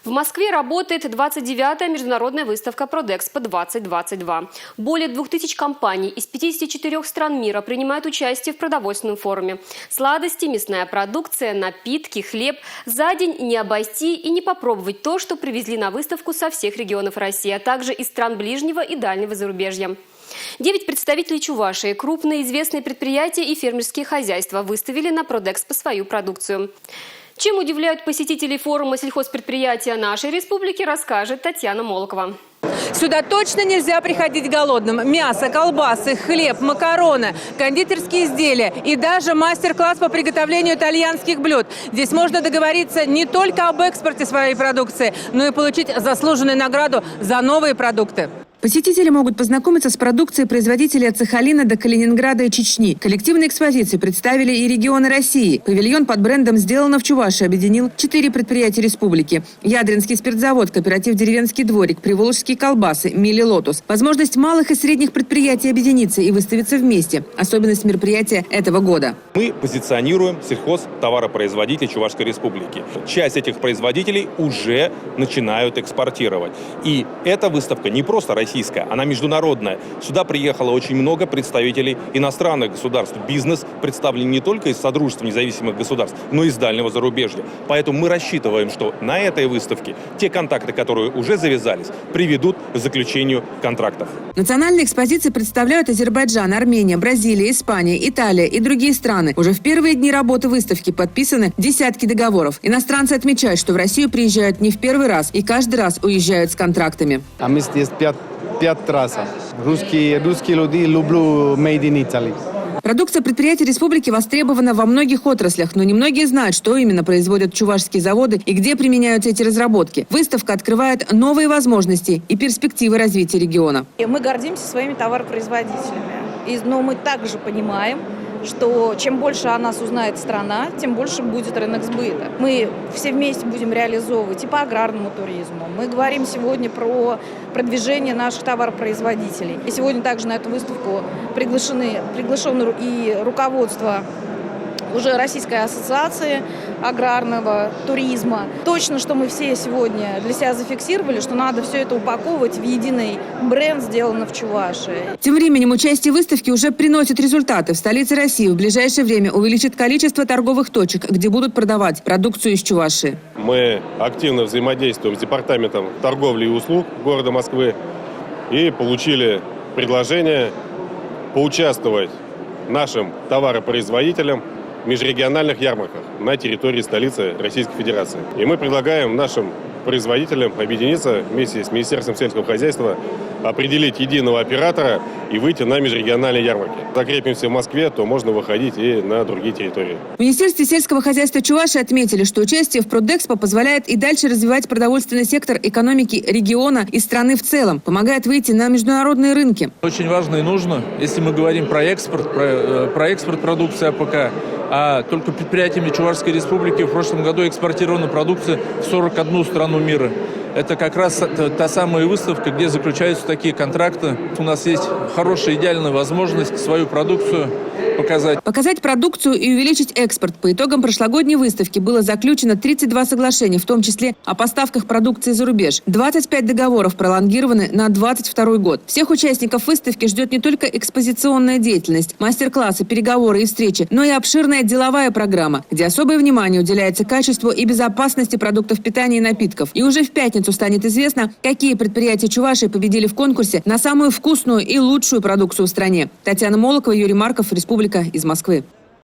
В Москве работает 29-я международная выставка «Продэкспо-2022». Более 2000 компаний из 54 стран мира принимают участие в продовольственном форуме. Сладости, мясная продукция, напитки, хлеб. За день не обойти и не попробовать то, что привезли на выставку со всех регионов России, а также из стран ближнего и дальнего зарубежья. 9 представителей Чувашии, крупные известные предприятия и фермерские хозяйства выставили на Продэкспо свою продукцию. Чем удивляют посетителей форума сельхозпредприятия нашей республики, расскажет Татьяна Молокова. Сюда точно нельзя приходить голодным. Мясо, колбасы, хлеб, макароны, кондитерские изделия и даже мастер-класс по приготовлению итальянских блюд. Здесь можно договориться не только об экспорте своей продукции, но и получить заслуженную награду за новые продукты. Посетители могут познакомиться с продукцией производителей от Сахалина до Калининграда и Чечни. Коллективные экспозиции представили и регионы России. Павильон под брендом «Сделано в Чувашии» объединил 4 предприятия республики. Ядринский спиртзавод, кооператив «Деревенский дворик», приволжские колбасы, «Мили Лотус». Возможность малых и средних предприятий объединиться и выставиться вместе. Особенность мероприятия этого года. Мы позиционируем сельхозтоваропроизводителей Чувашской республики. Часть этих производителей уже начинают экспортировать. И эта выставка не просто российская, она международная. Сюда приехало очень много представителей иностранных государств. Бизнес представлен не только из Содружества независимых государств, но и из дальнего зарубежья. Поэтому мы рассчитываем, что на этой выставке те контакты, которые уже завязались, приведут к заключению контрактов. Национальные экспозиции представляют Азербайджан, Армения, Бразилия, Испания, Италия и другие страны. Уже в первые дни работы выставки подписаны десятки договоров. Иностранцы отмечают, что в Россию приезжают не в первый раз и каждый раз уезжают с контрактами. А мы здесь пять раз. Русские люди люблю made in Italy. Продукция предприятий республики востребована во многих отраслях, но немногие знают, что именно производят чувашские заводы и где применяются эти разработки. Выставка открывает новые возможности и перспективы развития региона. Мы гордимся своими товаропроизводителями, но мы также понимаем, что чем больше о нас узнает страна, тем больше будет рынок сбыта. Мы все вместе будем реализовывать и по аграрному туризму. Мы говорим сегодня про продвижение наших товаропроизводителей. И сегодня также на эту выставку приглашено и руководство уже Российской ассоциации аграрного туризма. Точно, что мы все сегодня для себя зафиксировали, что надо все это упаковывать в единый бренд «Сделано в Чувашии». Тем временем участие в выставке уже приносит результаты. В столице России в ближайшее время увеличит количество торговых точек, где будут продавать продукцию из Чувашии. Мы активно взаимодействуем с Департаментом торговли и услуг города Москвы и получили предложение поучаствовать нашим товаропроизводителям в межрегиональных ярмарках на территории столицы Российской Федерации. И мы предлагаем нашим производителям объединиться вместе с Министерством сельского хозяйства, определить единого оператора и выйти на межрегиональные ярмарки. Закрепимся в Москве, то можно выходить и на другие территории. В Министерстве сельского хозяйства Чувашии отметили, что участие в Продэкспо позволяет и дальше развивать продовольственный сектор экономики региона и страны в целом, помогает выйти на международные рынки. Очень важно и нужно, если мы говорим про экспорт продукции АПК, а только предприятиями Чувашской республики в прошлом году экспортирована продукция в 41 страну мира. Это как раз та самая выставка, где заключаются такие контракты. У нас есть хорошая, идеальная возможность свою продукцию показать. Показать продукцию и увеличить экспорт. По итогам прошлогодней выставки было заключено 32 соглашения, в том числе о поставках продукции за рубеж. 25 договоров пролонгированы на 2022 год. Всех участников выставки ждет не только экспозиционная деятельность, мастер-классы, переговоры и встречи, но и обширная деловая программа, где особое внимание уделяется качеству и безопасности продуктов питания и напитков. И уже в пятницу станет известно, какие предприятия Чувашии победили в конкурсе на самую вкусную и лучшую продукцию в стране. Татьяна Молокова, Юрий Марков, Республика, из Москвы.